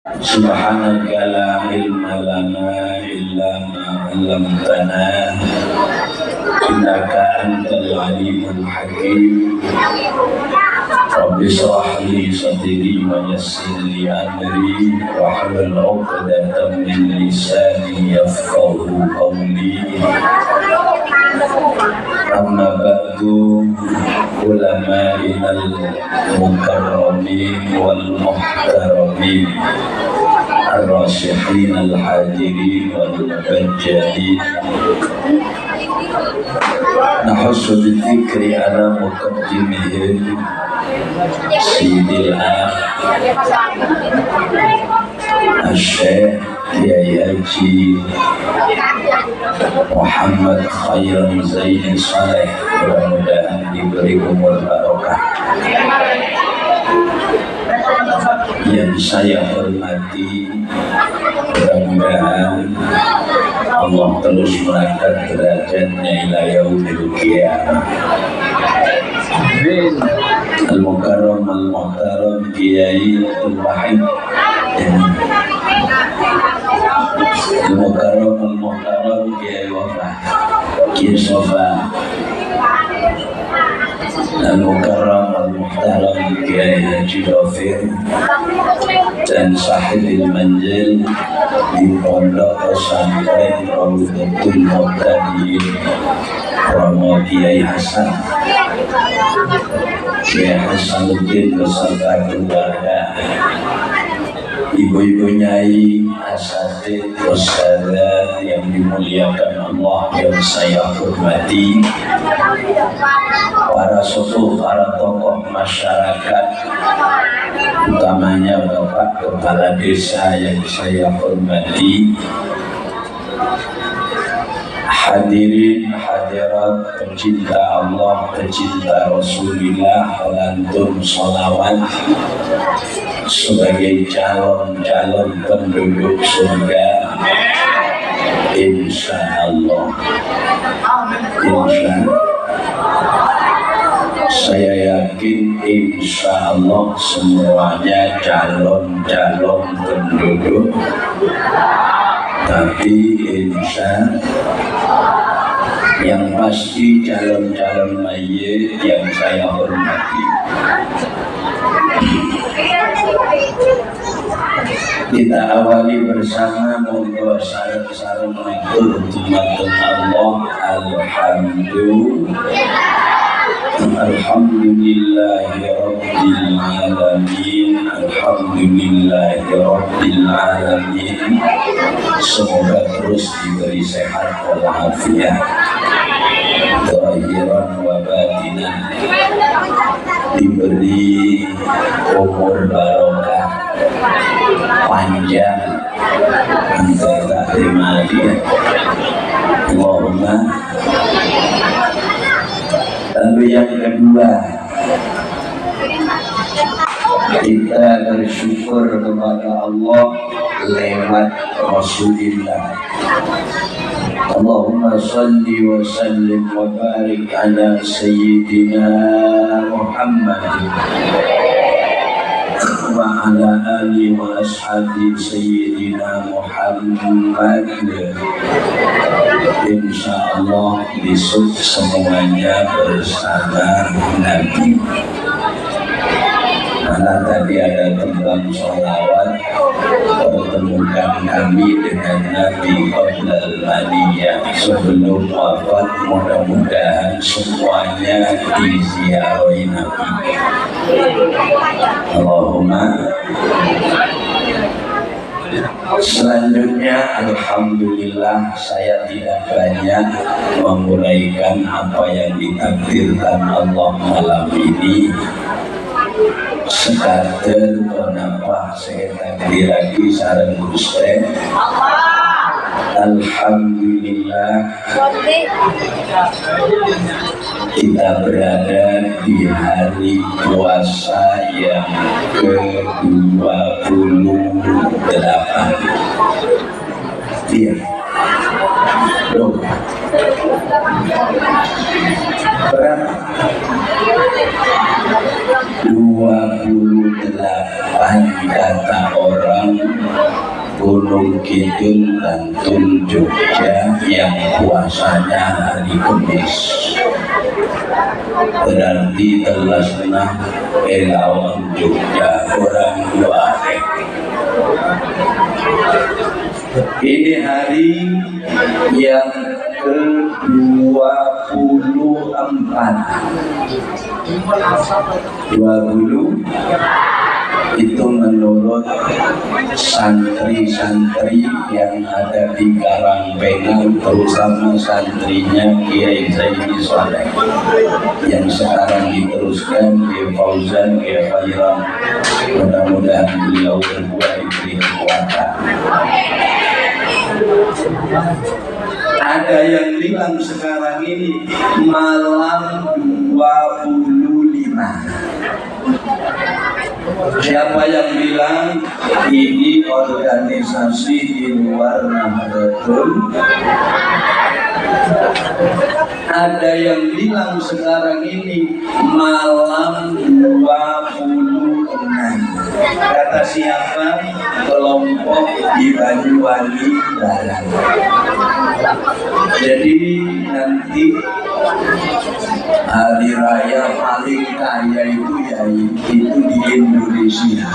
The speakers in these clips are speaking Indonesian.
Subhanaka la ilma lana illa ma 'allamtana innaka antal alimul hakim. Rabbi shrah li sadri wa yassir li amri wahlul 'uqdatam min lisani yafqahu qawli. Amma ba'du, ulama'inal mukarramin wal muhtaramin ar-rasyihin al-hadirin wal mubajjalin, nahussu bi-dzikri ala muqaddimihim Sayyidil Akh Asy-Syaikh Kiai Haji Muhammad Khairan Zaini Saleh, mudah-mudahan diberi umur barokah. Yang saya hormati, mudah-mudahan Allah terus mengangkat derajatnya ila yaumil qiyamah. Al-Mukarram Al-Muhtaram Kiai Al-Wahid, Al-Mukarram Al-Muhtaram Kiai Wafah Kiai Sofa, Al-Mukarram Al-Muhtaram Kiai Haji Dhafir, dan sahibul manzil di Pondok Pesantren Raudhatul Muhtadin Romo Kiai Hasan, Kiai Hasanuddin beserta keluarga, ibu-ibu nyai, asatidz, ustadzah yang dimuliakan Allah, yang saya hormati, para sepuh, para tokoh masyarakat, utamanya Bapak Kepala Desa yang saya hormati, hadirin hadirat pecinta Allah, pecinta Rasulullah, lantum sholawat sebagai calon-calon penduduk surga, insya Allah. Saya yakin insya Allah semuanya calon-calon penduduk, tapi insya yang pasti calon-calon mayyit yang saya hormati. Kita awali bersama, monggo sareng-sareng matur dumateng Allah. Alhamdulillahi Rabbil Alamin, Alhamdulillahi Rabbil Alamin. Semoga terus diberi sehat walafiat, zahiran wa batinan, diberi umur barokah panjang, entah tak terima dia. Allahumma. Lalu yang kedua, kita bersyukur kepada Allah lewat Rasulullah. Allahumma salli wa sallim wa barik ala Sayyidina Muhammad wa ala ali wa ashabi Sayyidina Muhammad. Insya Allah besok semuanya bersama Nabi. Karena tadi ada tentang sholawat, pertemukan kami dengan Nabi Qablal Maniyah, sebelum wafat. Mudah-mudahan semuanya diziarahi Nabi. Allahumma. Selanjutnya, alhamdulillah, saya tidak banyak menguraikan apa yang ditakdirkan Allah malam ini. Sekadar kenapa saya takdir lagi sareng Gusti. Alhamdulillah, kita berada di hari puasa yang ke-28. Iya. Loh. Berapa? 28 kata orang Gunung Kidul Bantul Jogja yang puasanya hari Kamis. Berarti telah senang Elawan Jogja orang Luarek. Ini hari yang ke-24. 20 itu menurut santri-santri yang ada di Karangpenang, terutama santrinya Kiai Zaini Saleh yang sekarang diteruskan Kiai Fauzan, Kiai Khairan. Mudah-mudahan beliau berdua diberi kekuatan. Ada yang bilang sekarang ini malam 25. Siapa yang bilang ini organisasi di luar Nahdlatul? Ada yang bilang sekarang ini malam 26. Kata siapa? Kelompok di Banyuwangi Barat. Jadi nanti hari raya paling kaya itu ya itu di Indonesia.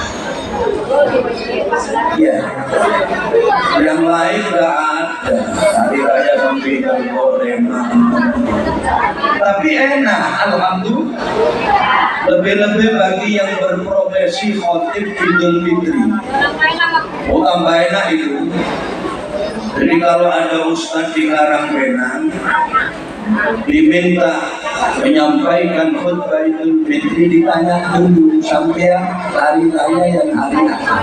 Ya, yang lain nggak ada hari raya sampai Gorema. Tapi enak, alhamdulillah. Lebih-lebih bagi yang berprofesi khotib Idul Fitri. Oh, tambah enak itu. Jadi kalau ada ustadz di Karangpenang diminta menyampaikan khutbah Idul Fitri, ditanya dulu sampai hari raya yang hari apa.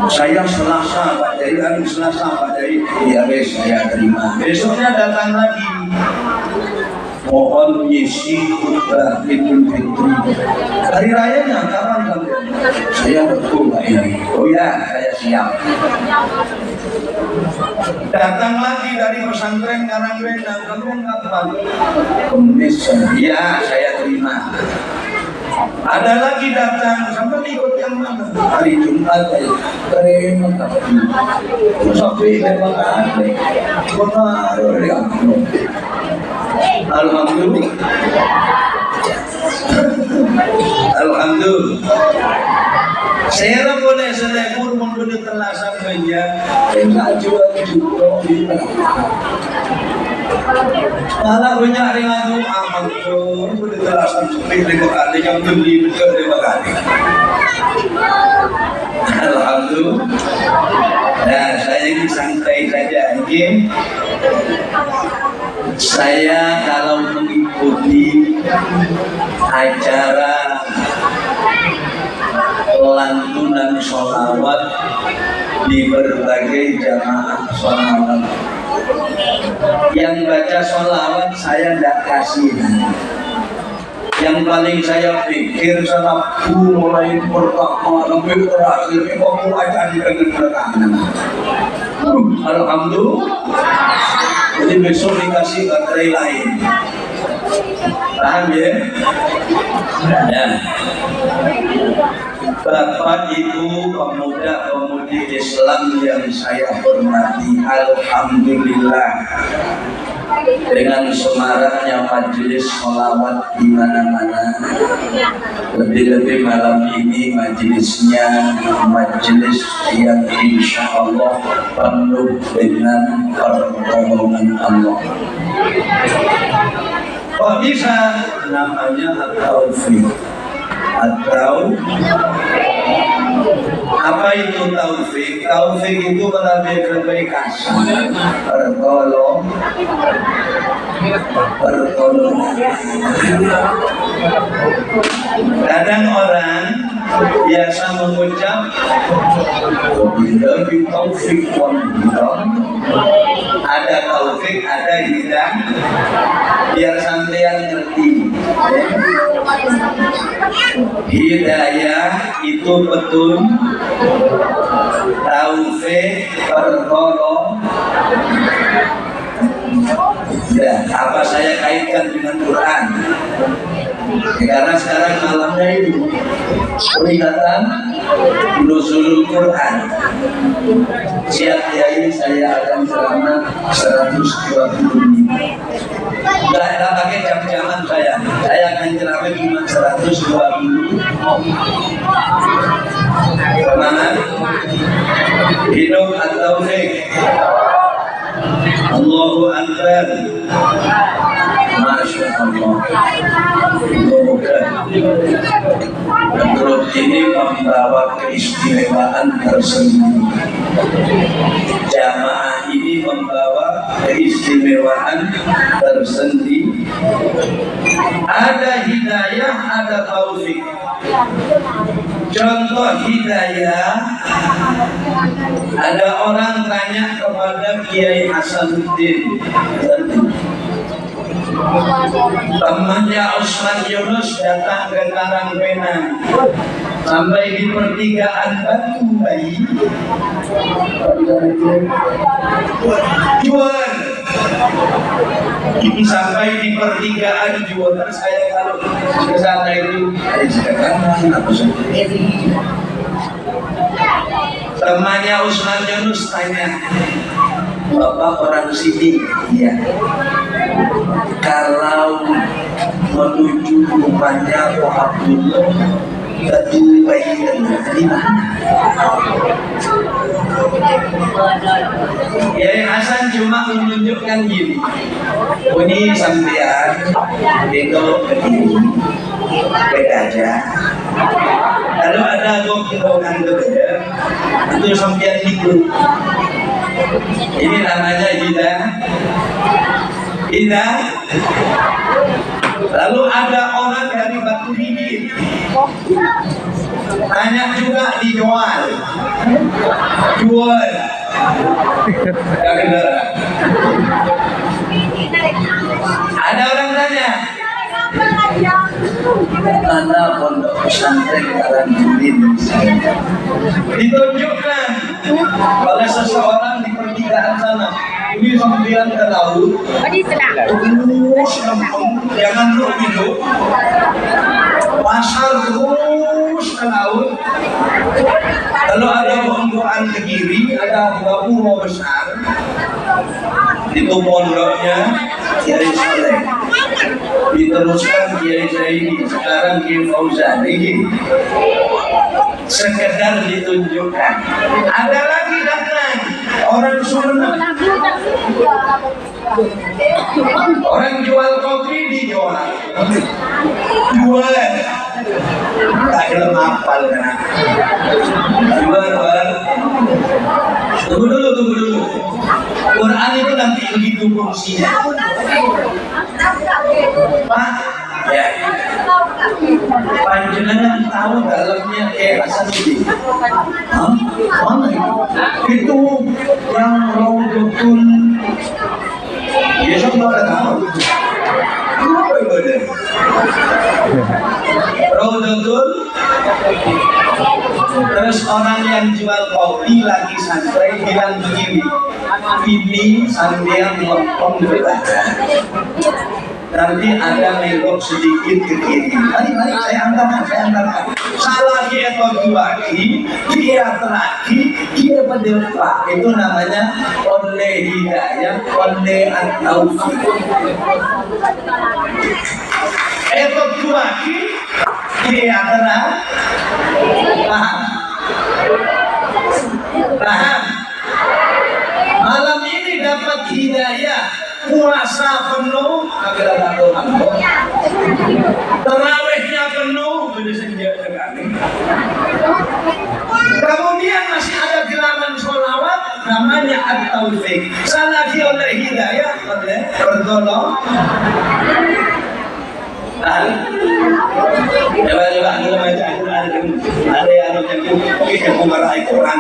Saya Selasa Pak Jai, hari Selasa Pak Jai, ya wes saya terima. Besoknya datang lagi, mohon ngisi khutbah Idul Fitri. Hari rayanya kapan kalian? Saya betul Pak ini. Oh ya, saya siap. Datang lagi dari pesantren Karangpenang, kalian kapan? Kamis. Ya, saya terima. Ada lagi datang, sampai ikut yang mana? Hari Jumat ya. Terima kasih. Sampai lewat hari. Benar, alhamdulillah. Alhamdulillah. Saya boleh selebur membeli terlasan meja. Enggak jual juga. Malah punya hari lalu aman tuh, boleh terlasan sepi 5 kali yang beli betul 5 kali. Alhamdulillah. Nah, saya ini santai saja ini. Saya kalau mengikuti acara lantunan sholawat di berbagai jamaah sholawat, yang baca sholawat saya tidak kasih. Yang paling saya pikir Sabtu mulai pertama sampai terakhir itu aja dengan rekaman. Alhamdulillah. Jadi besok dikasih baterai lain. Paham ya? Ya. Bapak Ibu pemuda-pemudi Islam yang saya hormati, alhamdulillah. Dengan semaraknya majelis sholawat di mana-mana, lebih-lebih malam ini majelisnya majelis yang insya Allah penuh dengan pertolongan Allah. Kok bisa? Namanya at-taufik. Atau apa itu taufik? Taufik itu berarti kebaikan, pertolongan. Kadang orang biasa mengucap wabillahi taufik wal hidayah. Ada taufik, ada hidayah. Biar sampean ngerti. Hidayah itu betul, taufik pertolong. Ya, apa saya kaitkan dengan Quran? Karena sekarang malamnya itu peringatan Nuzulul Quran. Siap ya, ini saya akan ceramah 120 menit. Tidak pakai jam-jaman saya akan ceramah cuma 120. Semangat, hidup atau Allahu Akbar. Masya Allah. Menurut ini membawa keistimewaan tersendiri. Jamaah ini membawa keistimewaan tersendiri. Ada hidayah, ada taufik. Contoh hidayah, ada orang tanya kepada Kiai Hasanuddin, temannya Usman Yunus datang ke Karangpenang, sampai di pertigaan Batu Bayi, jual. Ini sampai di pertigaan jual. Saya kalau ke sana itu, temannya Usman Yunus tanya, Bapak orang sini? Iya. Kalau menuju rumahnya Pak Abdullah Batu Bayi di mana? Kiai Hasan cuma menunjukkan gini, ini sampean belok ke kiri, ke gajah. Kalau ada gonggongan berbeda, itu sampean ikut. Ini namanya hidayah. Lalu ada orang dari Batu Bibir, tanya juga dijual. Ada orang tanya, mana pondok pesantren Karangudin? Ditunjukkan oleh seseorang di pertigaan sana. Ini sambilan ke laut, terus jangan lu hidup, pasar terus ke laut. Kalau ada pondokkan ke kiri, ada dua pulau besar. Itu pondoknya Kiai Saleh. Diteruskan Kiai Zaidi, sekarang Kiai Fauzan. Ini sekedar ditunjukkan. Ada lagi datang orang Sumeneb, orang jual kopi dijual, tak ada mapal kan? Jual. Tunggu dulu. Quran itu nanti begitu fungsinya. Pak, ya. Panjenengan tahu dalamnya kayak Hasanuddin? Mana itu? Itu yang Raudatul. Ya, semua tahu. Apa itu? Raudatul. Terus orang yang jual kopi lagi santai bilang begini, ini sambil melempem berbeda. Nanti ada nengok sedikit ke kiri. Mari saya antarkan. Salah dia atau dua dia terakhir, dia berdepan. Itu namanya oleh hidayah, oleh at-taufik. Itu dua dia terakhir. Paham? Malam ini dapat hidayah, puasa penuh, terawihnya penuh, kemudian masih ada gelaran sholawat, namanya at-taufik. Salagi oleh hidayah, oleh pertolong. Coba kita baca Al-Quran, ada yang kita mengarai Quran.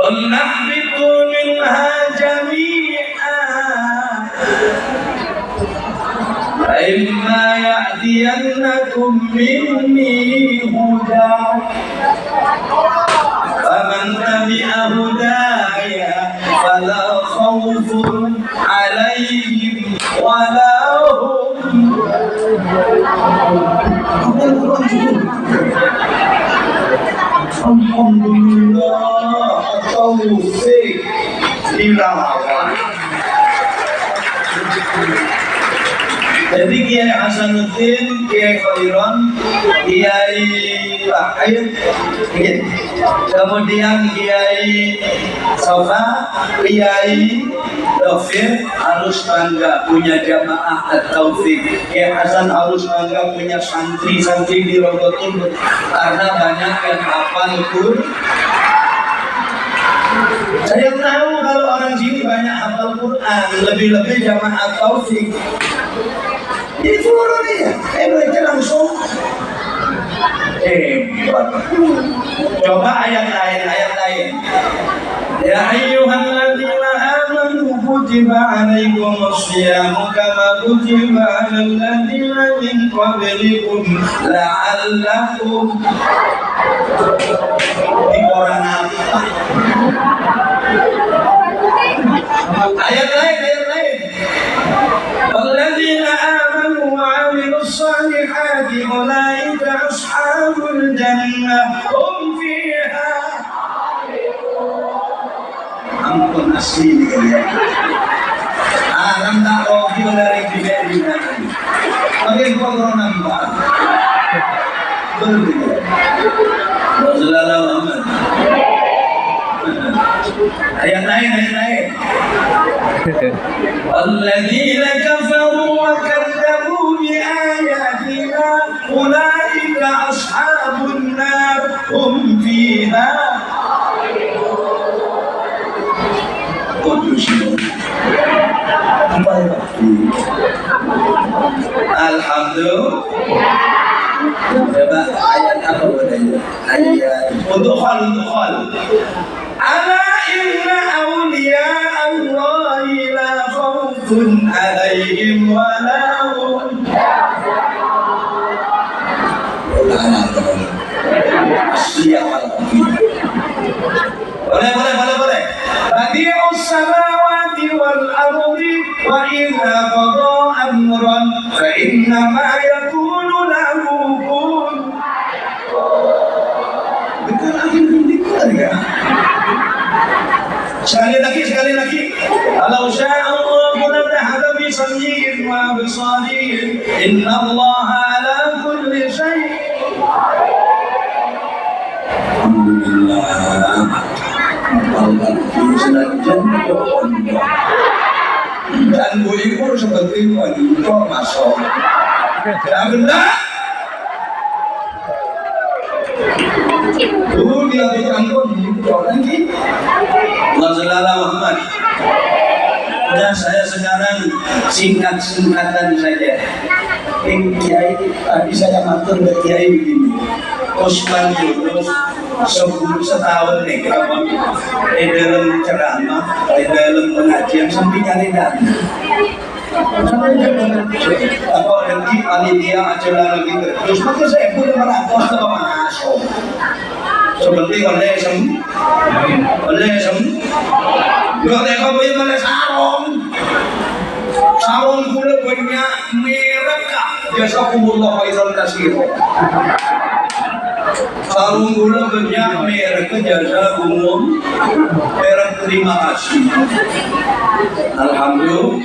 Nahbitu minha jami'a, imma ya'tiyannakum minni huda, faman tabi'a hudaya fala khawfun 'alaihim wala hum Alhamdulillah taufik dilawan. Jadi Kiai Hasanuddin, Kiai Khairon, Kiai Wahid, kemudian Kiai Sofa, Kiai Taufik harus bangga punya jamaah At-Taufik. Kiai Hasan harus bangga punya santri-santri di Rogotimur karena banyak yang hafal Quran. Saya tahu kalau orang sini banyak hafal Quran, lebih-lebih jamaah Taufik. Itu orangnya, mereka langsung hebat. Coba ayat lain. Ya ayyuhalladzina amanu kutiba alaikumus syiyamu kama kutiba alal ladzina min qablikum la'allakum di orang apa? Ayat lain. Walladzina amanu wa 'amilus shalihati ulaika ashabul jannah hum fiha. Ampun asli ya. Alam tak rohi dari dina. Bagi corona mbak. Betul. Rasulullah Muhammad. Ayat lain. Alladzina kafaru wa kadzabu bi ayatina ulaika ashabun nar hum fiha. Alhamdulillah. Coba ayat apa bedanya? Ayat untuk khal. Ala inna awliya Allah la khawfun alaihim wa la hum boleh. Badi'us samawati wal ardi wa idza qada amran fa inna ma yaqulu lahu kun. Betul akhir. Sekali lagi. Kalau sya'allahu latahada bi sam'ihim wa absarihim. Innallaha ala kulli syai'in. Alhamdulillah. Dan bu ibu seperti wanita masuk. Tidak benar. Dulu dia dicampur lagi. Rasulullah Muhammad. Dan saya sekarang singkatan saja. Kiai tadi saya matur ke Kiai begini. Osman Yunus setahun nih di dalam ceramah, di dalam pengajian sampai cari dana. Kalau nanti panitia acara lagi terus, maka saya boleh merapat atau masuk. Seperti oleh nggak ada kau boleh oleh sarung kulit banyak merek kah? Jazakumullah khairan katsira. Sarung gula banyak merek jasa umum merek terima kasih. Alhamdulillah.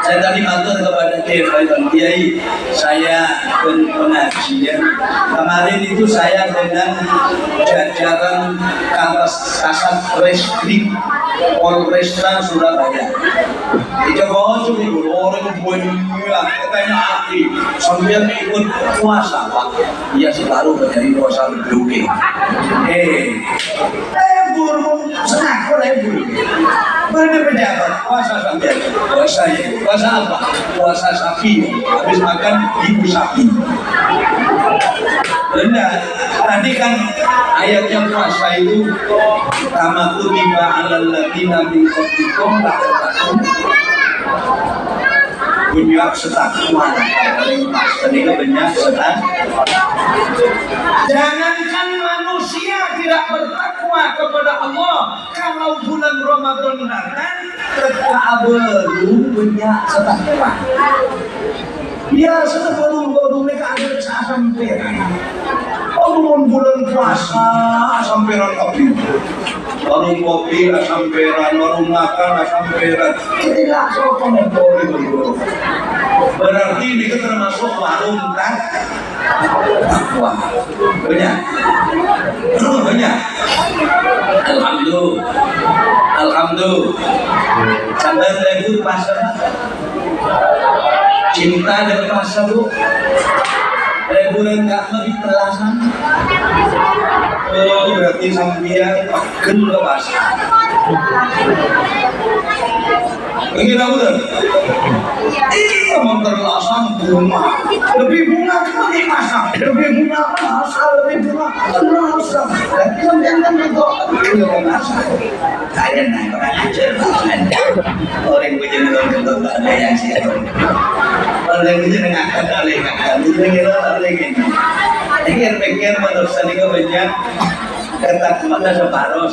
Saya tadi matur kepada Kiai, saya pengajian kemarin itu saya dengan jajaran Kasat Reskrim Polresta Surabaya. Itu kau cuma orang banyak katanya hati sambil ikut puasa Pak. Ia selalu menjadi puasa berduki. Guru senang guru. Mana pejabat puasa sambil puasa apa? Puasa sapi. Habis makan ibu sapi. Benar. Tadi kan ayat yang puasa itu kama kutiba alal ladzina min qablikum la'allakum punya setakwa. Ketika banyak setan. Jangankan manusia tidak bertakwa kepada Allah, kalau bulan Ramadan datang tetap belum punya setakwa. Ya sebelum mereka ada sampai. Bulan puasa samperan kopi. Warung kopi samperan, warung makan samperan. Tidak sopan itu. Berarti ini termasuk warung takwa. Banyak. Banyak. Alhamdulillah. Sampai lebur pasar. Cinta dan pasar bu. Leburan gak lebih terlasan. Oh, berarti sambian paken ke pasar. Ingin aku tuh? Ini memang terlasan bunga. Lebih bunga kembali pasar. Lebih bunga pasar. Lebih bunga terlasan. Dan kemudian kan itu ke pasar. Kalian naik orang ajar orang punya nonton ada yang siap. Orang punya ngangkat oleh ngangkat. Pikir manusia ini banyak ketakutannya separuh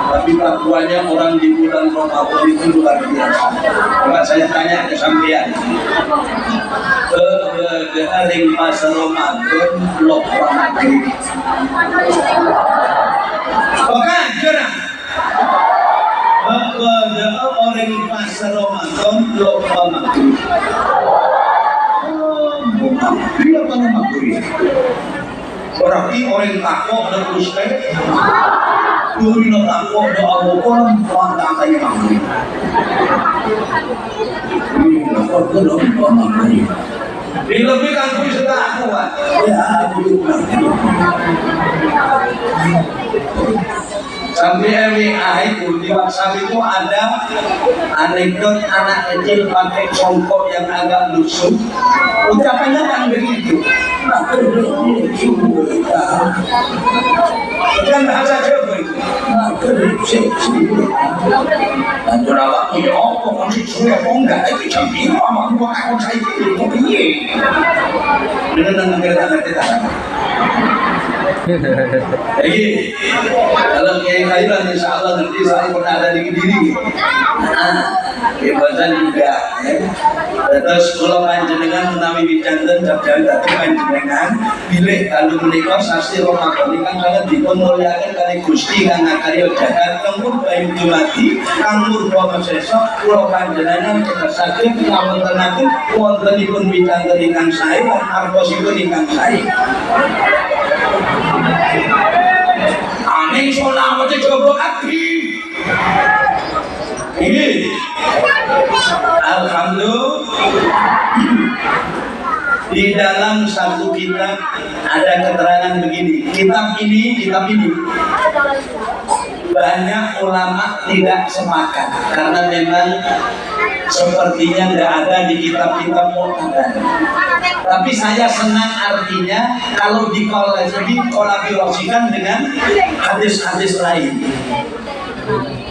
tapi kelakuannya orang di bulan Ramadan itu luar biasa. Coba saya tanya ke sampean, ring pas Ramadan lok maghrib oke jerah orang pas Ramadan lok maghrib dia pada maghrib. Berarti orang takut dan ustaz turun takut doa bukan pada kayak maghrib. Ini takut doa maghrib. Lebih kan bisa takut. Ya, sampai MWA itu di WhatsApp itu ada anekdot anak kecil pakai songkok yang agak lusuh. Ucapannya kan begitu. Kan bahasa Jawa itu. Dan kenapa punya apa masih sudah enggak itu campur sama gua aku saya itu piye. Dengan kita. Jadi kalau kayak kairan insya Allah nanti saya pernah ada di diri. Kebebasan juga. Terus kalau panjenengan menawi wicanten jam-jam tapi panjenengan pilih kalau menikah sasi Ramadan ini kan sangat dipenmuliakan kali Gusti kang ngakarya jagat kanggur bayi jumati kanggur bawa sesok kalau panjenengan kita sakit ngamontenaken wontenipun wicanten ingkang sae lan artosipun ingkang sae. Amin solawat coba abdi. Ini alhamdulillah di dalam satu kitab ada keterangan begini. Kitab ini banyak ulama tidak sepakat karena memang sepertinya tidak ada di kitab-kitab mu'tabar. Tapi saya senang artinya kalau dikolaborasikan dengan hadis-hadis lain.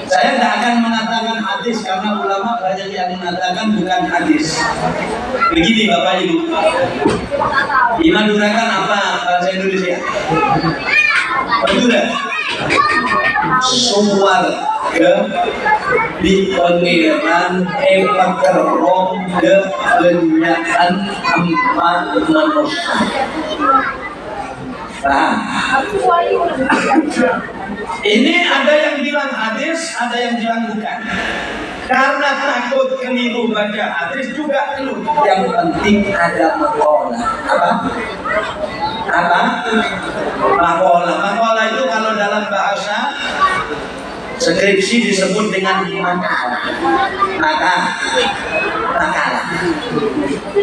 Saya tidak akan mengatakan hadis karena ulama banyak yang mengatakan bukan hadis. Begini Bapak Ibu, dimadurakan apa bahasa Indonesia? Madura. Suar ke di pengiriman pekerong ke kenyataan empat manusia. Ini ada yang bilang hadis, ada yang bilang bukan. Karena takut keliru baca hadis juga keliru. Yang penting ada maqalah. Apa? Maqalah itu kalau dalam bahasa skripsi disebut dengan makalah.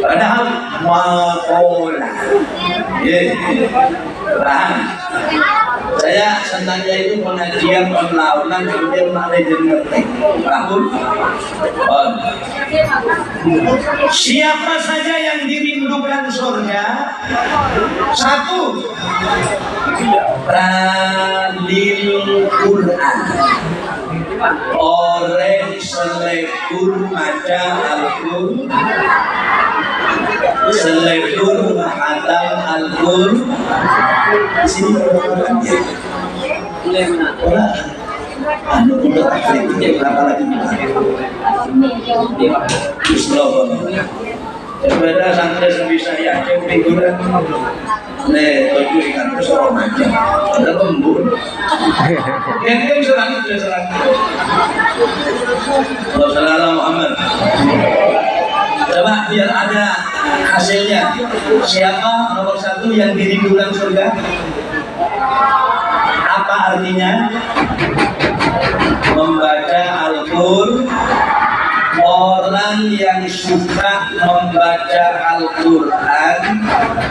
Padahal maqalah. Paham? Saya senangnya itu pengajian online kemudian manajer ngerti. Paham? Siapa saja yang dirindukan surga? Satu, talil Quran. Orang selebur maca Al-Quran, selebur hatam Al-Quran. Sini udah berapa lagi? Sepeda santai sebisa ya figuran. Nih, baju ikan terus orang aja. Ada tembun. Yang serang itu serang. Wassalamualaikum Muhammad. Coba biar ada hasilnya. Siapa nomor satu yang dirindukan surga? Apa artinya? Membaca Al-Qur'an. Orang yang suka membaca Al-Quran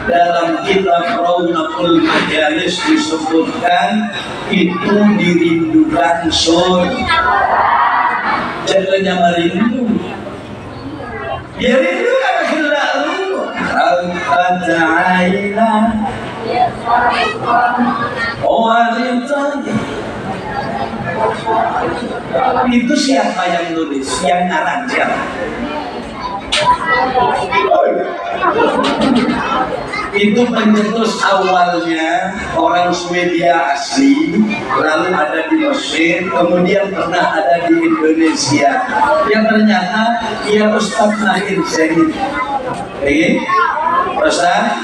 dalam kitab Raunaqul Majalis disebutkan itu dirindukan surga. Jadinya merindu. Ya rindu kan sudah rindu. Al-Fatihah. Oh Al-Fatihah. Itu siapa yang nulis? Yang ngarang siapa? Itu pencetus awalnya orang Swedia asli, lalu ada di Mesir, kemudian pernah ada di Indonesia. Yang ternyata ia Ustaz Mahir Zain. Ustaz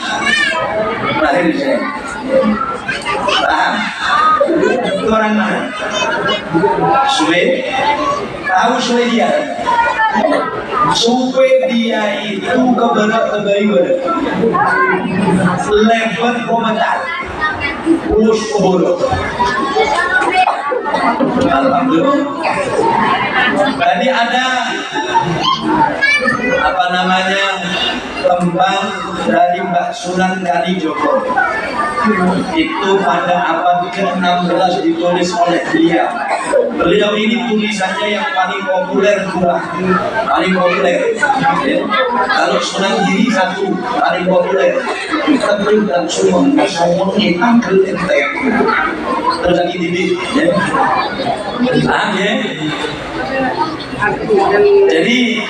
Mahir Zain. Paham? Itu orang mana? Tahu Swedia? Swedia itu keberat-keberat lebar komentar ulus keburu. Alhamdulillah. Tadi ada apa namanya tembang dari Mbak Sunan Kalijogo. Itu pada abad ke-16 ditulis oleh beliau. Beliau ini tulisannya yang paling populer paling populer. Kalau Sunan Giri satu paling populer. Tentu dan Sumong hitam kelenteng. Terus lagi ini, paham ya? Jadi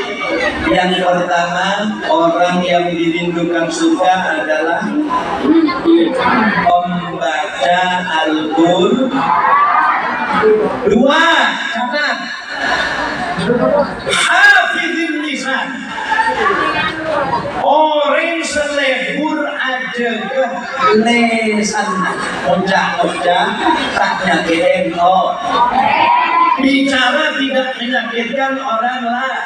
yang pertama orang yang dirindukan surga adalah membaca Al-Qur'an. Dua, catat. Hafizin lisan. Orang selebur aja ke lesan. Ojak-ojak tak nyakitin oh. Bicara tidak menyakitkan orang lain.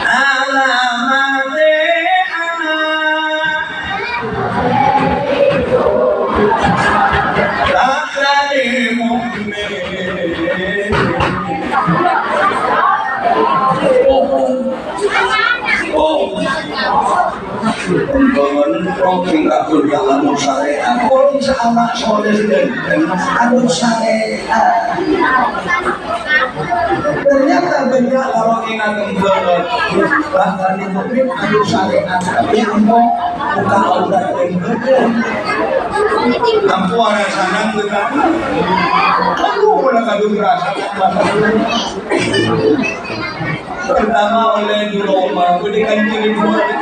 Alamate anak tak dari mukmin. Bangun proking kabul yang anu syariat. Orang seanak soleh dan anu syariat. Ternyata banyak kalau ingat banget. Bahkan di mukmin anu syariat. Tapi ambo bukan aurat dan badan. Ambo ada sana bukan. Aku mulai kadung rasa. Pertama oleh Roma, kemudian kedua oleh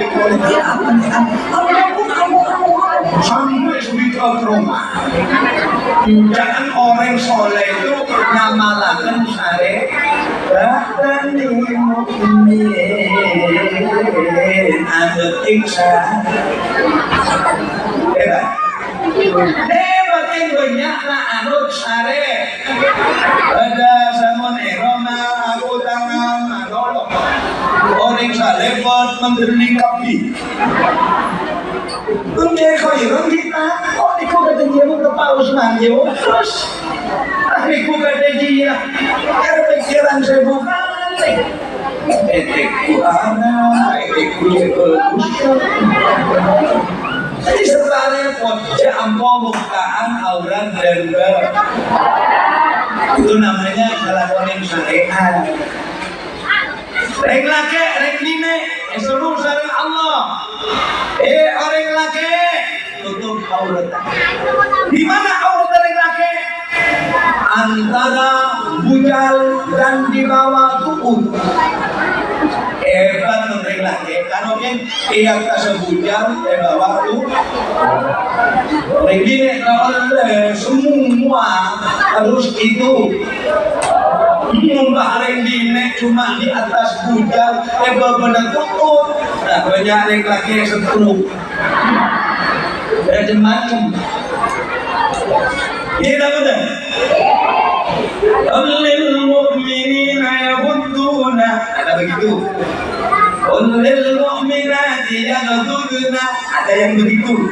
sampai sebidang Roma. Jangan orang soleh itu ngamalakan syariat dan mukmin ada iksa. Makin banyaklah anut syariat. Ada zaman Roma, aku tangan, orang saleh memberi kapi. Untuk khairan kita, oh niku kata dia mau kepaus mandi, terus niku kata dia, pikiran saya bukan, etikku anak, etikku bagus. Jadi setelah repot, jampo bukaan aurat dan itu namanya melakukan syariat. Reng laki, reng dine, seluruh syariat Allah. Orang laki tutup aurat. Di mana aurat orang laki? Antara bujal dan di bawah tubuh. Hebat orang laki. Karena yang ia tersebujal di bawah tubuh. Reng dine oleh semua harus itu. Mumpah reng dine cuma di atas bujal benar tutup. Nah, banyak laki yang sepuluh. Macam-macam. Ini betul. Lil mu'minina yaghudduna, ada begitu. Lil mu'minati yaghudduna, ada yang begitu.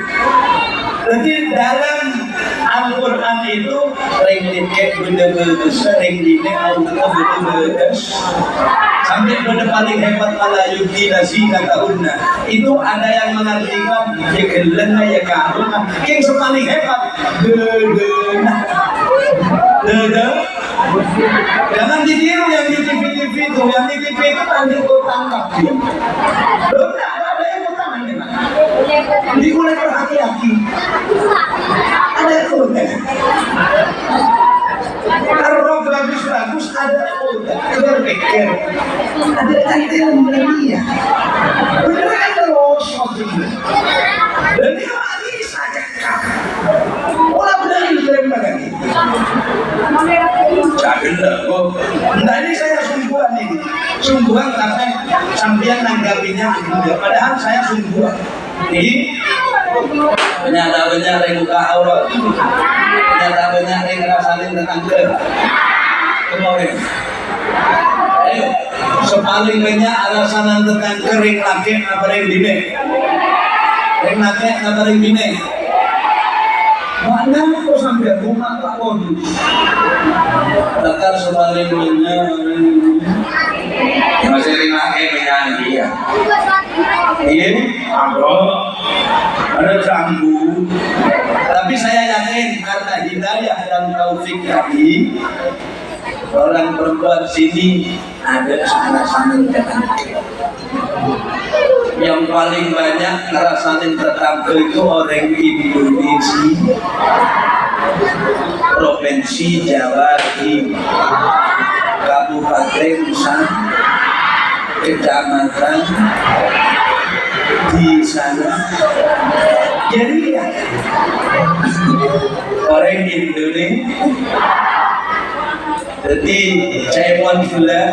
Jadi dalam Al-Quran itu sering dikek benda-benda sering dine auto benda-benda sampai benda paling hebat ala yuki nasi kataunna itu ada yang mengartikan ya kelena ya karuna yang paling hebat dede jangan ditiru yang di TV itu yang di TV itu nanti kau tangkap dia benar ada yang kau tangan di mulai berhati-hati ada yang kalau bagus-bagus ada berpikir ada yang dunia beneran terus dan dia lagi saja olah benar klaim lagi jangan kok nah ini saya sungguhan ini sungguhan karena sambian nanggapinya padahal saya sungguhan ini banyak muka aurat banyak yang ngerasain tentang kemarin sepaling banyak alasan tentang kering laki apa yang dine kering laki apa yang dine mana kok sampai rumah tak pun bakal sepaling banyak masih kering laki menyanyi ya ini ada jambu tapi saya yakin karena hidayah dan taufik tadi orang perempuan sini ada sana-sana yang paling banyak ngerasain tetangga itu orang Indonesia Provinsi Jawa Timur Kabupaten Kecamatan di sana jadi ya orang Indonesia jadi saya mohon gula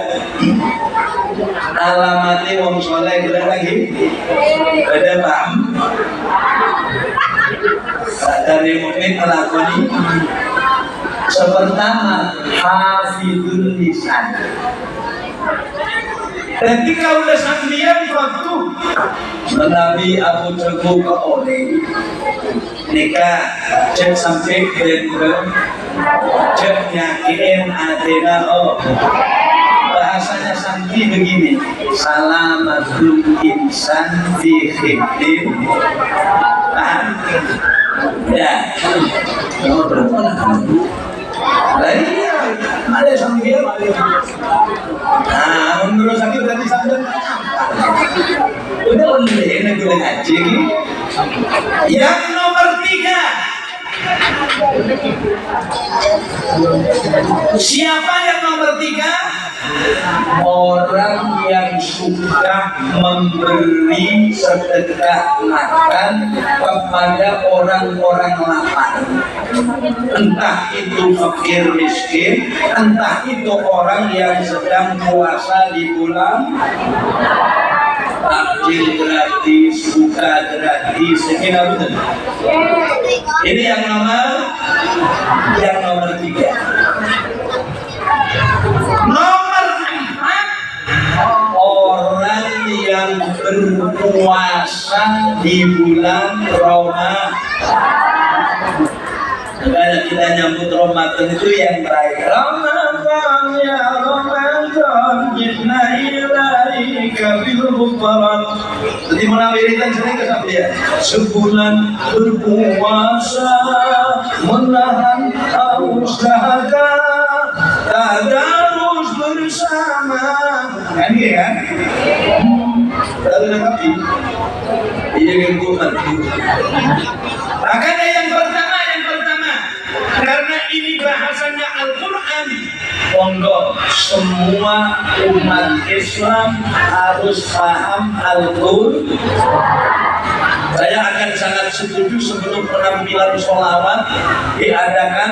alamatnya wong soleh gula lagi ada paham dari mukmin melakoni sepertama hafidul lisan. Ketika udah sambian waktu Nabi Abu Teguh ke oleh nikah cek sampai ke cek nyakiin adena bahasanya sampai begini salamatul insan fi khidin paham ya nomor berapa lagi ada sambil nah menurut saya berarti sambil udah ini gue ngaji yang nomor 3 siapa yang nomor 3 orang yang suka memberi sedekah makan kepada orang-orang lapar entah itu fakir miskin entah itu orang yang sedang puasa di bulan takjil gratis buka gratis sekian betul ini yang nomor 3 nomor 4 orang yang berpuasa di bulan Ramadan. Karena kita nyambut Ramadan itu yang baik. Ramadan ya Ramadan jibna ilaika bil ghufran. Jadi menawirikan sering ke sampai sebulan berpuasa menahan haus dahaga tadarus bersama kan gitu kan lalu lengkapi iya lingkungan makanya yang pertama karena ini bahasanya Al-Quran monggo semua umat Islam harus paham Al-Quran Saya akan sangat setuju sebelum penampilan sholawat diadakan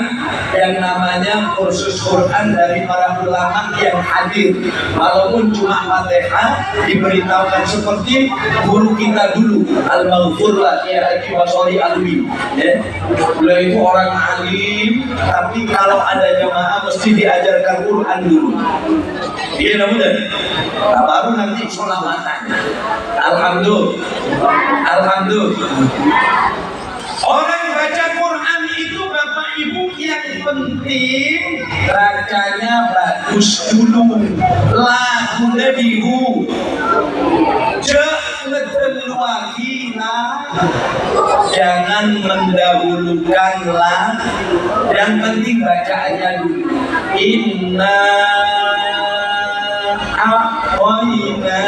yang namanya kursus Quran dari para ulama yang hadir. Walaupun cuma Fatihah, diberitahukan seperti guru kita dulu, Al-Maghfurlah Kiai Haji Wasoli Alwi. Ya. Beliau itu orang alim, tapi kalau ada jamaah mesti diajarkan Quran dulu. Iya, namun nah, baru nanti sholawatan. Alhamdulillah. Orang baca Quran itu Bapak Ibu yang penting bacanya bagus dulu. Lagu dihu. Jangan mendahulukan lah. Yang penting bacaannya dulu. Inna a'toina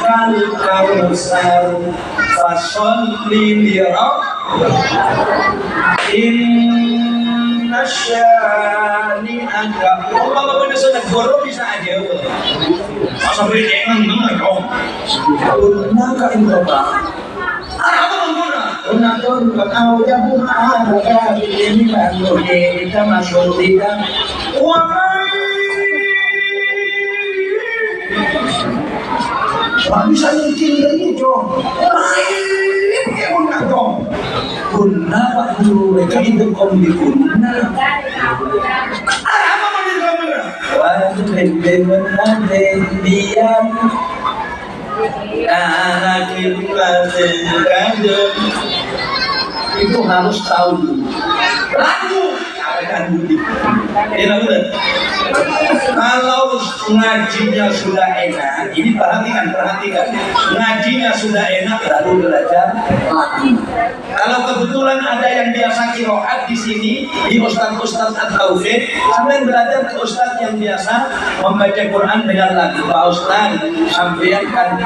kal kausar fasholli li rabbika inna syani'aka. Kalau benar sudah goro bisa aja. Masa beri enggak dong. Guna ka Bapak. Apa mengguna? Unatun kau jabu ma'aka ini bantu kita masuk tidak. Wah, bisa mungkin dari itu. Main kayak unat dong. Guna Pak Guru, mereka itu kom di guna. Apa mau di guna? Wah, itu benar diam. Anak kita sedang itu harus tahu dulu. Lagu akan budi. Kalau ngajinya sudah enak, ini perhatikan. Ngajinya sudah enak, lalu belajar lagu. Kalau kebetulan ada yang biasa qiraat di sini, di Ustaz At-Taufik, sampai belajar ke Ustaz yang biasa membaca Quran dengan lagu. Pak Ustaz, sampai kan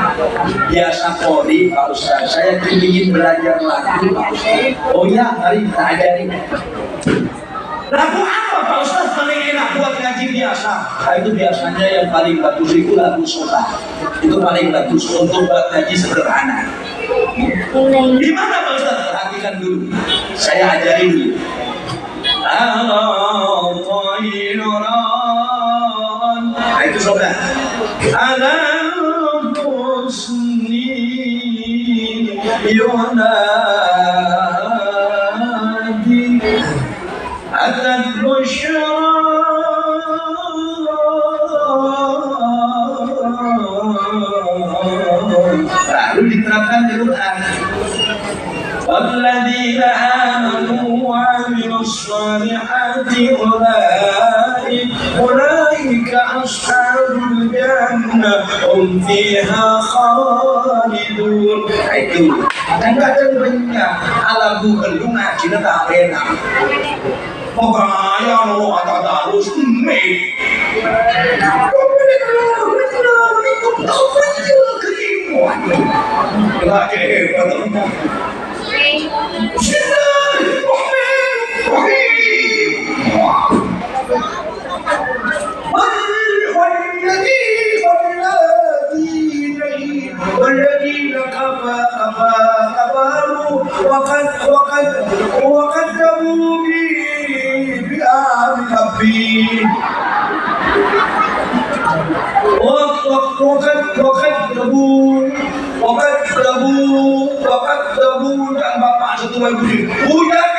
biasa qori, Pak Ustaz. Saya ingin belajar lagu, Pak Ustaz. Oh ya, mari kita ajarin. Lagu apa Pak Ustaz paling enak buat ngaji biasa? Nah, itu biasanya yang paling bagus itu lagu sholat. Itu paling bagus untuk buat ngaji sederhana. Gimana Pak Ustaz? Perhatikan dulu. Saya ajari dulu. Nah itu sholat. أتت بشرى lalu diterapkan di Quran. Walladzina amanu wa amilus shalihati ulaika ashabul jannah hum fiha khalidun. Itu kadang-kadang banyak alagu lu ngaji tak enak. Makanya lu kata harus make. والذين كفروا وكذبوا بآيات ربهم وكذبوا dan bapak satu lagi hujan.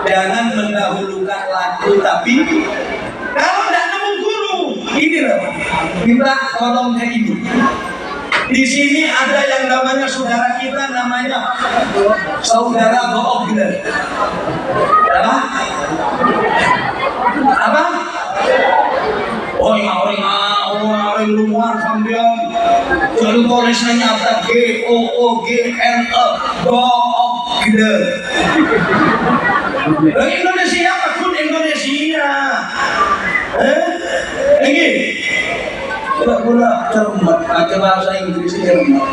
Jangan mendahulukan lagu, tapi kalau tidak nemu guru, ini loh, minta tolong kayak ini. Di sini ada yang namanya saudara kita, namanya saudara Boog. Apa? Orang luar sambil kalau tulisnya nyata GOOGLE Boog. Indonesia akun Indonesia. Ini pura-pura cermat, pakai bahasa Inggris cermat.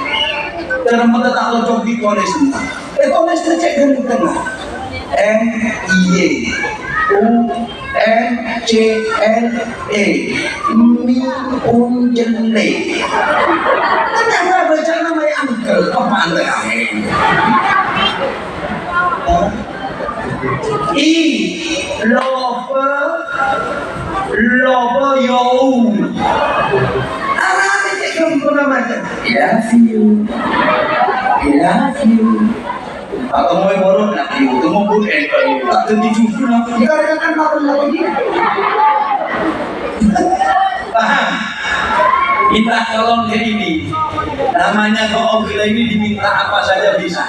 Cermat tak cocok di tulis. Tulisnya cek dari tengah. MIUNCLE. Kenapa baca Kelepahan tengahnya. Lover you. Arane cek kempuna macam. Love you. Atau mau boros nak itu mau bukan tak terdijuku nak. Dikarenakan makan lagi. Paham? Kita tolong ke ini. Namanya doa kita ini diminta apa saja bisa.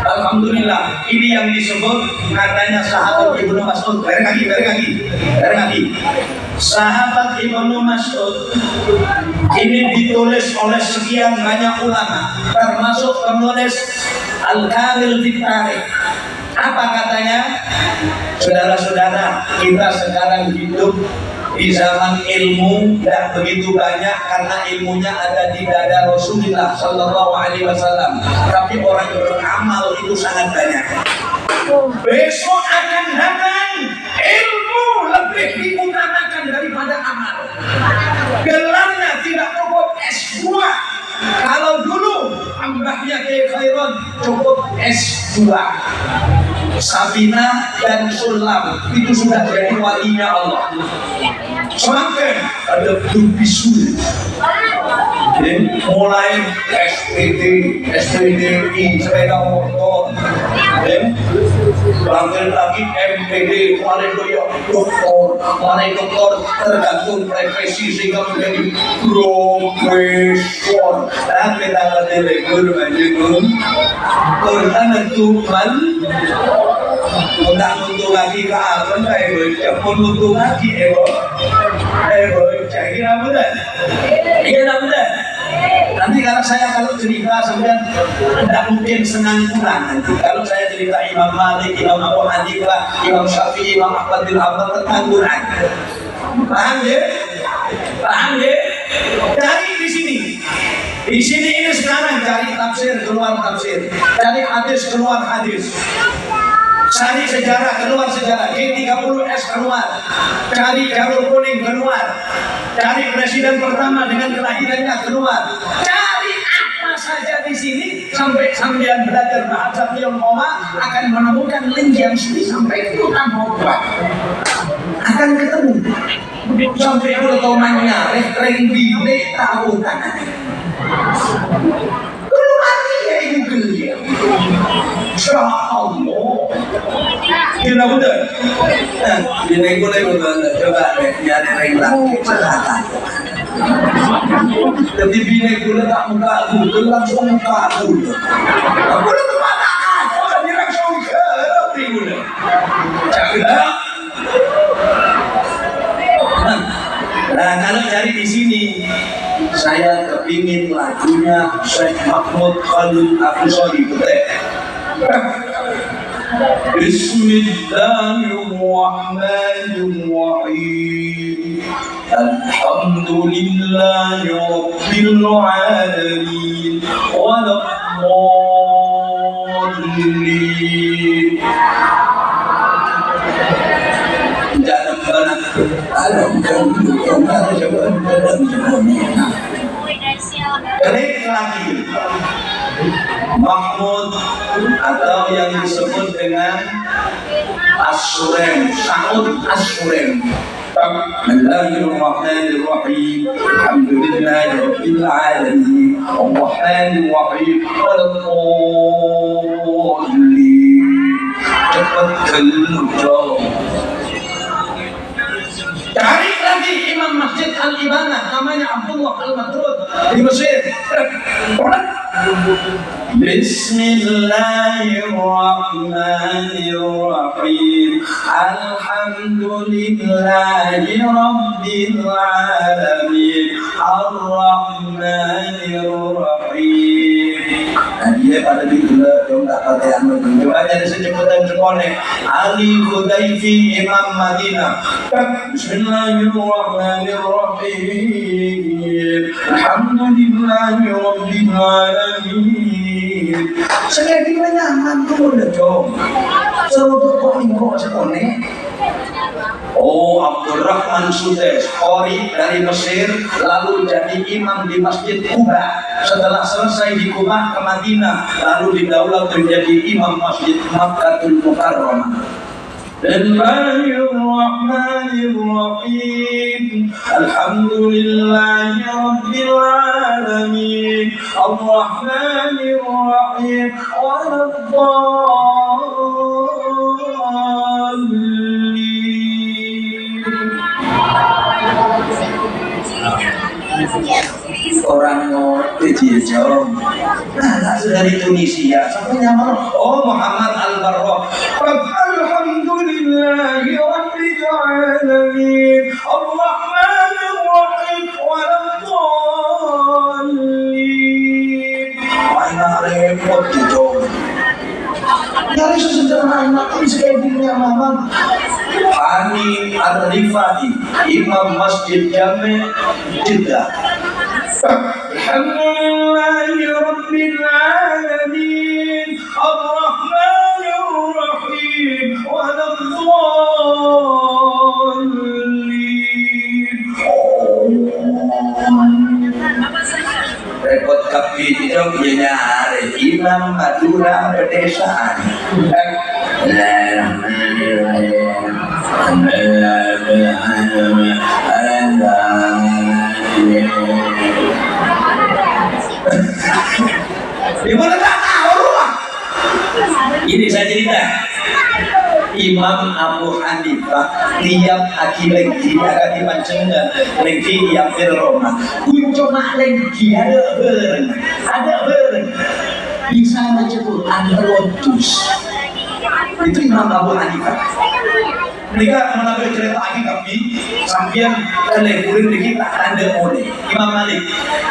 Alhamdulillah. Ini yang disebut katanya sahabat Ibnu Mas'ud. Bareng lagi. Sahabat Ibnu Mas'ud ini ditulis oleh sekian banyak ulama, termasuk penulis Al-Kamil fi Tarikh. Apa katanya? Saudara-saudara, kita sekarang hidup di zaman ilmu tidak begitu banyak karena ilmunya ada di dada Rasulullah Sallallahu Alaihi Wasallam. Tapi orang yang beramal itu sangat banyak. Besok akan datang ilmu lebih diutamakan daripada amal. Gelarnya tidak cukup S2. Kalau dulu ambahnya ke Khairon cukup S2. Sabina dan Sulam itu sudah jadi walinya Allah. Semakin ada bisul, mulai SPDI sepeda motor, lanjut lagi MPD, mulai doktor tergantung profesi sehingga menjadi profesor. Tapi dalam nilai guru menjadi Quran itu untuk lagi ke apa? Cepun untuk lagi kira benar. Iya benar. Nanti kalau cerita sampean tidak mungkin senang pulang nanti. Kalau saya cerita Imam Malik, Imam Abu Hanifah, Imam Syafi'i, Imam Ahmad bin Hanbal tentang Quran. Paham ya? Cari di sini. Di sini ini sekarang cari tafsir keluar tafsir, cari hadis keluar hadis. Cari sejarah keluar sejarah, G30S keluar, cari jalur kuning keluar, cari presiden pertama dengan kelahirannya keluar, cari apa saja di sini sampai sampean belajar bahasa Tionghoa akan menemukan link yang sudah sampai ke Tionghoa akan ketemu sampai ke tomannya rendi tahu kan keluar dia Google dia. Insya Allah. Kira betul. Ini boleh betul. Coba nyari lain lagi. Jadi bini gula tak muka Google langsung muka Google. Aku lu kemana? Orang dia langsung ke Google. Cakap. Nah kalau cari di sini, saya kepingin lagunya Syekh Mahmud Khalil Al-Ghazali betul. Bismillahirrahmanirrahim. Alhamdulillahi Rabbil Alamin. Waladdallin. Jangan banyak alamkan klik lagi Mahmud atau yang disebut dengan Asyurem, Sa'ud Asyurem. Bismillahirrahmanirrahim. Alhamdulillahirabbil alamin. Arrahmanir rahim. Waladdallin. Cepat keluar. Cari lagi Imam Masjid Al-Ibanah namanya Abdullah Al-Madrud di Mesir. Bismillahirrahmanirrahim. Alhamdulillahi Rabbil Alamin. Ar-Rahmanir-Rahim. Dia pada bila dia tak pakai anu tu. Coba jadi secepatan sekolah. Ali Hudayfi Imam Madinah. Bismillahirrahmanirrahim. Alhamdulillahi Rabbil Alamin. Sekali nyaman tu dah jom. Sebab kau ingkau sekolah. Oh, Abdurrahman Sudes, Qori dari Mesir, lalu jadi menjadi imam di Masjid Quba. Setelah selesai di Quba ke Madinah, lalu didaulat menjadi imam Masjid Makkatul Mukarramah. Bismillahirrahmanirrahim. Alhamdulillahi rabbil alamin. Arrahmanirrahim. Orang ngerti jauh. Nah, dari Tunisia sampai nyamar. Oh, Muhammad Al-Barra. Alhamdulillahi rabbil alamin. Arrahmanir rahim. Waladdallin. Mana repot gitu. Nyari sesederhana kan sekalinya Muhammad. Hani Ar-Rifai, Imam Masjid Jami' Jeddah. Alhamdulillahi rabbil alamin. Ar-Rahmanir Rahim. Waladdallin. Repot kapi itu nyari Imam Madura pedesaan. Gimana tak tahu? Ini saya cerita. Imam Abu Hanifah tiap aki lagi akan dipancengan lagi yang Roma. Cuma lagi ada beren bisa baca Quran terus. Itu Imam Abu Hanifah. Mereka mengambil cerita lagi kami sambil keleburin dikit tak tanda oleh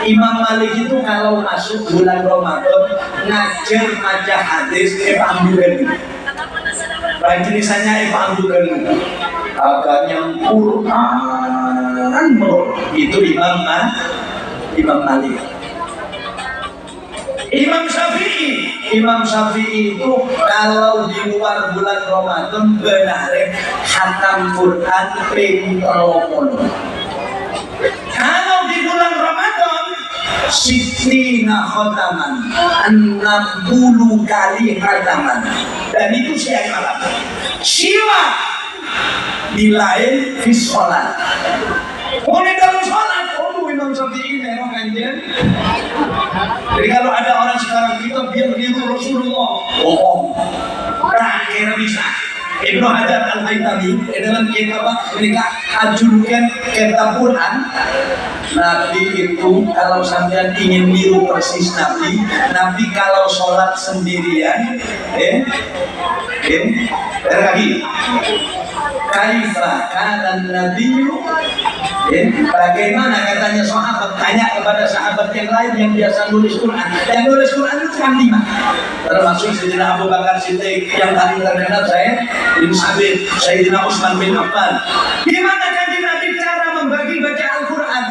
Imam Malik itu kalau masuk bulan Ramadan ngajar maca hadis pandukan tulisannya pandukan agaknya Quran itu Imam Malik. Imam Syafi'i itu kalau di luar bulan Ramadan benar khatam Quran ping-30. Kalau di bulan Ramadan Sitina khataman 60 kali khataman. Dan itu siang malam. Siwa bilain fi sholat. Mulai dalam sholat Imam Syafi'i memang kanjen. Jadi kalau ada orang sekarang kita biar niru Rasulullah, bohong. Terakhir bisa. Ibnu Hajar Al-Haytami dalam kitab mereka ajukan kitab Quran. Nabi itu kalau sampean ingin niru persis Nabi kalau sholat sendirian, lagi. Kaifa kana Nabi? Bagaimana katanya sahabat tanya kepada sahabat yang lain yang biasa nulis Quran. Yang nulis Quran itu kan 5. Termasuk Sayyidina Abu Bakar Siddiq yang paling terkenal Zaid bin Sabit, Sayyidina Utsman bin Affan. Gimana kanjeng Nabi cara membagi baca Al-Quran?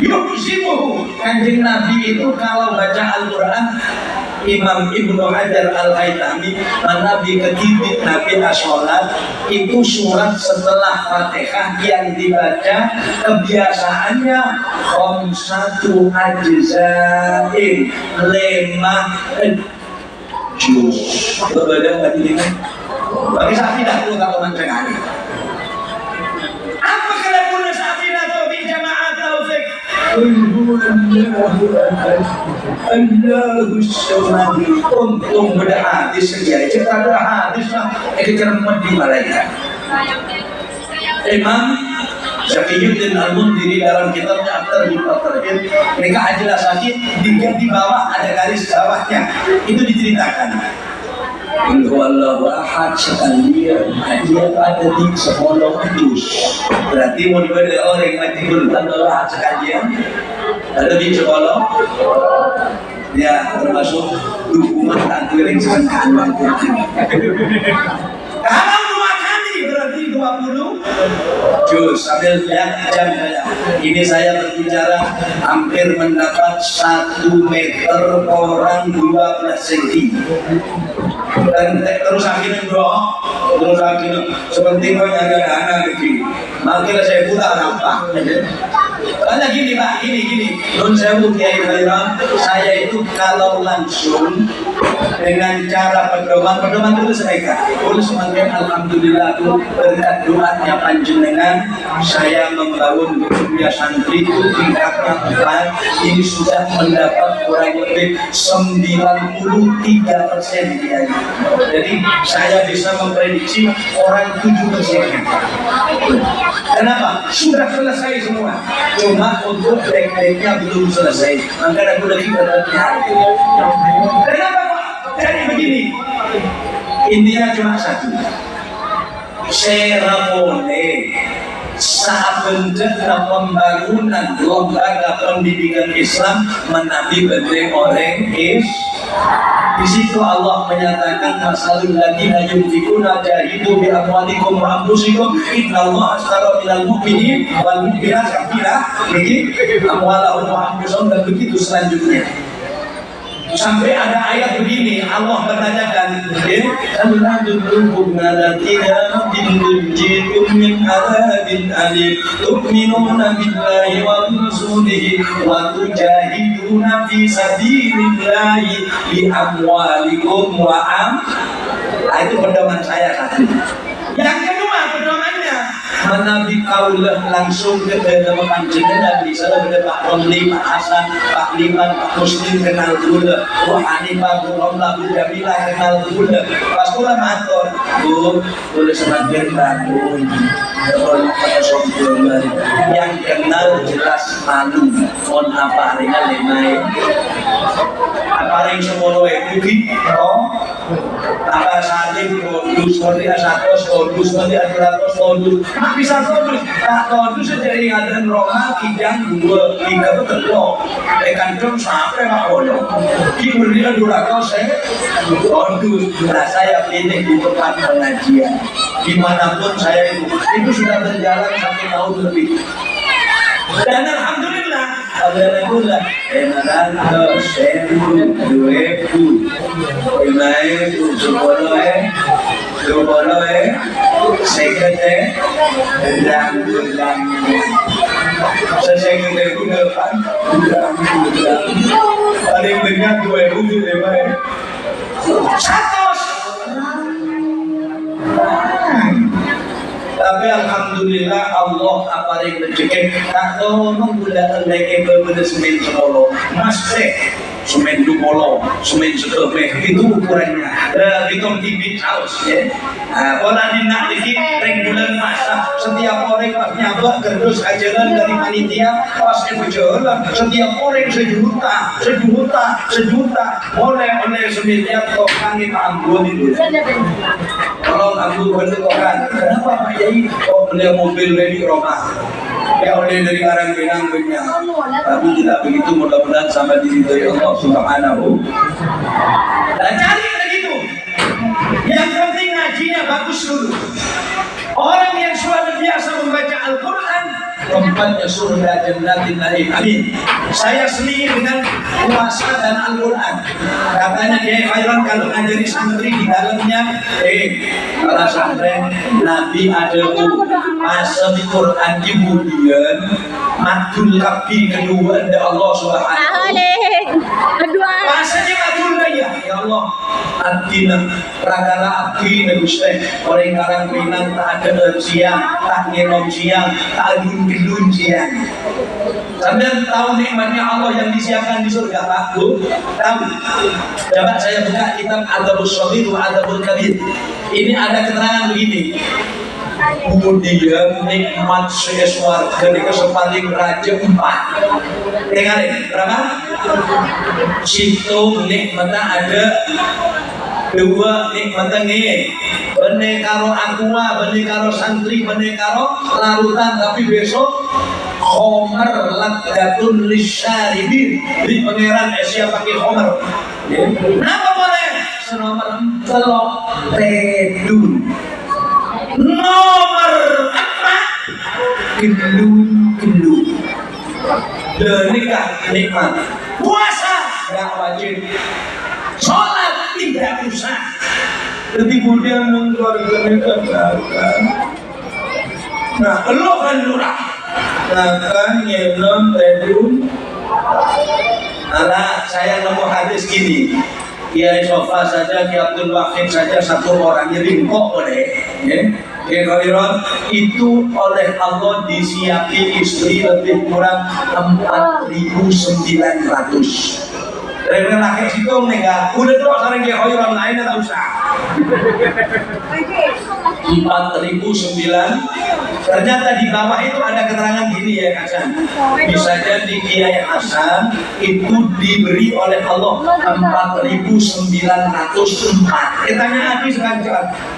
Yuhzimuhu. Kanjeng Nabi itu kalau baca Al-Quran, Imam Ibnu Hajar Al-Haytami Nabi kegidik Nabi as-sholat itu surat setelah Fatihah yang dibaca kebiasaannya khamsatu ajzain 5 juz. Berbeda nggak ini? Bagi sapi dah tuh kalau mancengan. Apa kelebihan sapi dah tuh di jamaah taufik? Allahus Samad. Untung beda hadis sekian. Cerita ada hadis lah. Kecermat di malaikat. Imam Syafiyuddin Al-Mundiri dalam kitabnya At-Targhib At-Tarhib mereka jelas sakit di bawah ada garis bawahnya itu diceritakan. Wallahu ahad sekalian dia ada di 10 juz. Berarti mau diberi orang mati wallahu ahad sekalian ada di 10. Ya termasuk dukungan takbir yang sengkan. Kalau 2 kali berarti 20 juz. Sambil lihat jam saya. Ini saya berbicara hampir mendapat 1 meter orang 12 cm. Dan terus akhirnya seperti banyak anak begini. Makanya saya putar nampak. Karena gini Pak, gini. Nun sewu Kiai Khairan, saya itu kalau langsung dengan cara pedoman dulu mereka. Ulus semakin alhamdulillah itu berkat doanya panjenengan saya membangun dunia santri itu tingkatnya 4 ini sudah mendapat kurang lebih 93% dia. Jadi saya bisa memprediksi orang 7%. Kenapa? Sudah selesai semua. Cuma untuk tekniknya belum selesai. Maka aku lagi beratnya. Kenapa Pak? Jadi begini. Intinya cuma satu. Serapone saat bentuknya pembangunan lembaga pendidikan Islam menabi bentuk orang di situ Allah menyatakan masalul ladina yunfikuna jahidu bi amwalikum wa anfusikum innallaha ashtara minal mu'minin wal mu'minat katsira begitu amwalahum wa anfusahum dan begitu selanjutnya. Sampai ada ayat begini, Allah menanyakan, "Allah duluhumna latina bintunjikum min adabin alim, tu'minuna billahi wa rasulihi wa tujahiduna fi sabilillahi bi amwalikum wa Itu pedoman saya satu. Yang kedua pedomannya menabi kaulah langsung ke dalam panjenengan di sana ada Pak Romli, Pak Hasan, Pak Liman, Pak Muslim kenal dulu, Bu Hanifah, Bu Romla, Bu Jamila kenal dulu. Pas pula matur, Bu, boleh semakin bangun. Yang kenal jelas malu, on apa ringan lemai, apa ring sepuluh bukit, apa saling kodus, seperti asatos kodus, seperti aturatos kodus. Bisa kodus, tak kodus sejari ngadan Roma, kijang, 2, 3 itu telur. Kandung sampai Pak Bodoh. Kemudian durako saya kodus. Nah saya pilih di tempat pengajian. Dimanapun saya itu sudah berjalan 1 tahun lebih. Dan alhamdulillah enakan dosen 2000 imai sepuluh sekete dan sesekete udah kan paling banyak 2000 imai satu. Tapi alhamdulillah Allah aparing rezeki kalau menggunakan lagi beberapa semen semolo masih semen dumolo semen sekepeh itu ukurannya hitung tibit haus ya. Pola dinak dikit reng bulan masa setiap orang pas nyabak kerdus ajaran dari panitia pas berjalan setiap orang sejuta oleh semiliar tokangi Pak Ambon itu. Kalau aku bertokan kenapa Pak Yai kok beli mobil dari Roma ya oleh dari Karang Pinang punya, tapi tidak begitu mudah-mudahan sampai di situ ya Allah Subhanahu. Nah, cari begitu. Yang penting ngajinya bagus dulu. Orang yang sudah biasa membaca Al-Quran tempatnya surga jannatin na'im. Amin. Saya selingi dengan puasa dan Al-Quran. Katanya Kiai Khairan kalau ngajari santri di dalamnya para santri Nabi ada masa di Quran kemudian matul kapi kedua dari Allah Subhanahu. Bahasanya matul ya Allah. Artinya perkara abdi dan Gusti orang Karang Pinang tak ada siang, tak ngenom siang, tak adun siang. Sampai tahu nikmatnya Allah yang disiapkan di surga Pak Bu? Tahu? Coba saya buka kitab Adabus Shaghir wa Adabul Kabir. Ini ada keterangan begini. Kemudian nikmat swarga niku paling raja 4. Dengarin berapa? Situ nikmatnya ada 2 nikmatnya nih. Bener karo aqua, bener karo santri, bener karo larutan, tapi besok khomer ladatun lisyaribin di pangeran Asia pakai khomer. Kenapa boleh? Senomor 3 tedun. Nomor 4 gendun. Nikmat. Puasa gak wajib. Sholat tidak usah. Jadi kemudian keluarga mereka. Nah, lo kan lurah. makan nyenom bedroom. Alah, saya nemu hadis gini. Kiai Sofa saja, Kiai Abdul Wahid saja satu orang ringkok boleh. Kehadiran itu oleh Allah disiapi istri lebih kurang 4.900. Dari laki situ nega, udah terus orang kehadiran lain tak usah. 4.009. Ternyata di bawah itu ada keterangan gini ya Hasan. Bisa jadi Kiai Hasan itu diberi oleh Allah 4.904. Tanya Adi sekarang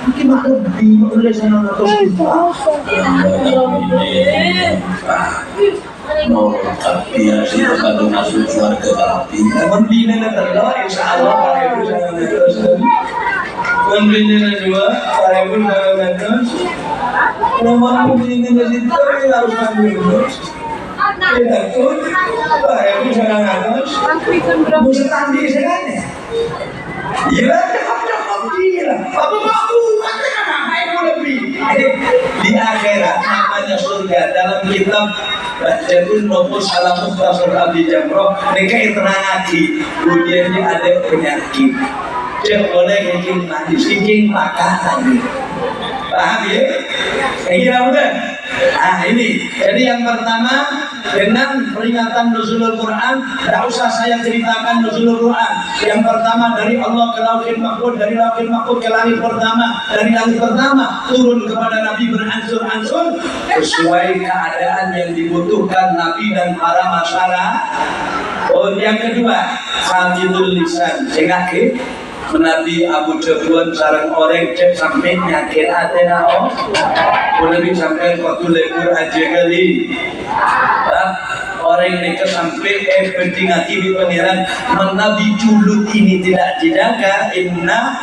mungkin lebih oleh 904. No, tapi ya sih kalau masuk surga tapi namun bina terlalu insyaallah para ibu jangan terus membina juga para ibu jangan terus namun bina situ harus ambil terus tidak pun para ibu jangan terus musuh tanding sekali iya apa mau katakan ibu lebih di akhirat namanya surga dalam kitab Bajatun Nopus Alam Mukhtasar Abdi Jamroh mereka tenang ngaji kemudian ini ada penyakit dia boleh kencing manis kencing makan paham ya? Kira bukan? Nah ini jadi yang pertama dengan peringatan nuzulul Quran tidak usah saya ceritakan nuzulul Quran. Yang pertama dari Allah ke Lauhil Mahfuz, dari Lauhil Mahfuz ke langit pertama, dari langit pertama turun kepada Nabi beransur-ansur sesuai keadaan yang dibutuhkan Nabi dan para masyarakat. Oh yang kedua Hafidul Lisan sehingga Nabi Abu Jabun sarang orang cek sampai nyakir atena oh boleh sampai waktu lekur aja kali orang ini sampai penting hati di pangeran menabi culut ini tidak dijaga inna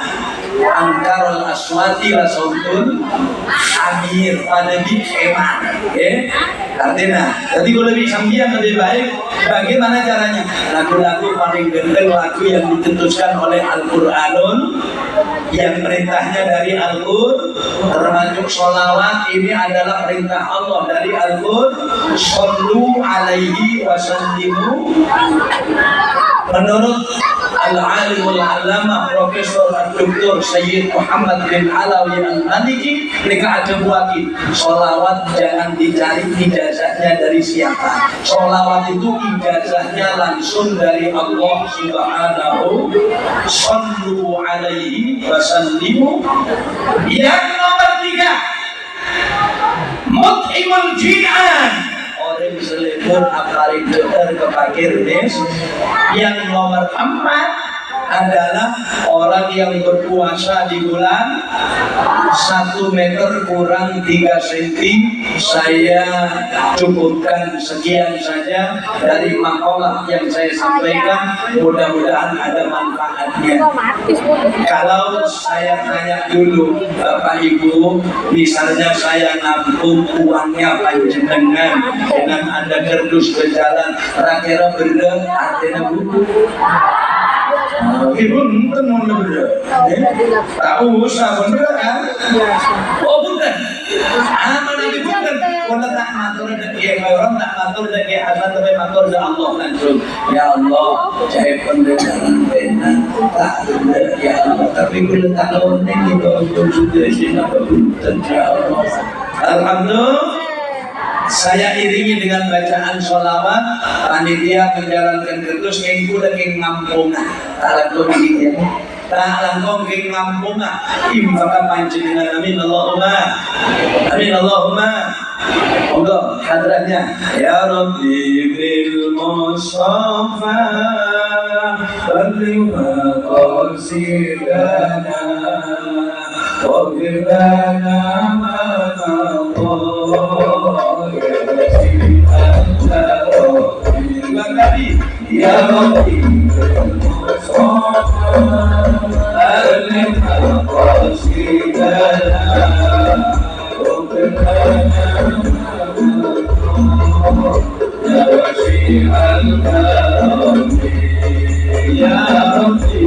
angkarul aswati la sautun amir pada di eman artinya jadi kalau lebih sambian lebih baik bagaimana caranya lagu-lagu paling genteng lagu yang ditentukan oleh Al-Quranul yang perintahnya dari Al-Qur'an termasuk sholawat ini adalah perintah Allah dari Al-Qur'an shollu alaihi wasallimu menurut Al-Alimul Allamah Profesor Dr. Sayyid Muhammad bin Alawi Al-Maliki mereka ada buati sholawat jangan dicari ijazahnya dari siapa sholawat itu ijazahnya langsung dari Allah Subhanahu shollu alaihi wasallimu. Yang nomor 3 mut'imul jin'an orang selebur aparit dokter ke pakir des. Yang nomor 4 adalah orang yang berpuasa di bulan 1 meter kurang 3 cm. Saya cukupkan sekian saja dari makalah yang saya sampaikan, mudah-mudahan ada manfaatnya. Kalau saya tanya dulu Bapak Ibu, misalnya saya nampung uangnya panjenengan dengan ada kerdus berjalan kira-kira bener artinya buku ibu tenun bener tahu usah bener kan oh bener aman lagi bener kalau tak matur dari orang tak matur dari Hasan tapi matur dari Allah langsung ya Allah saya pendengaran benar tak bener ya Allah tapi kalau tak lawan ini untuk sudah sini apa bener ya Allah alhamdulillah. Saya iringi dengan bacaan sholawat panitia menjalankan kertus kengku dan keng ngampungan tak langsung ya tak langsung keng ngampungan impaka panjenengan amin Allahumma amin Allahumma Allah hadratnya ya Rabbi bil Mustafa balli maqasidana waghfir lana ma ya Rabbi alim ya Rabbi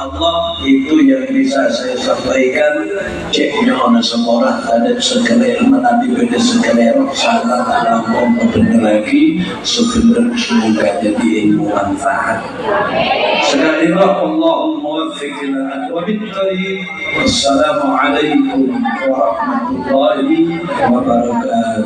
Allah itu yang bisa saya sampaikan. Ceknya ono sekolah ada sekeler menanti beda sekeler salah dalam bener lagi sebenar semoga jadi ilmu manfaat. Sekali lagi Allahumma waffiqna wa billahi. Wassalamualaikum warahmatullahi wabarakatuh.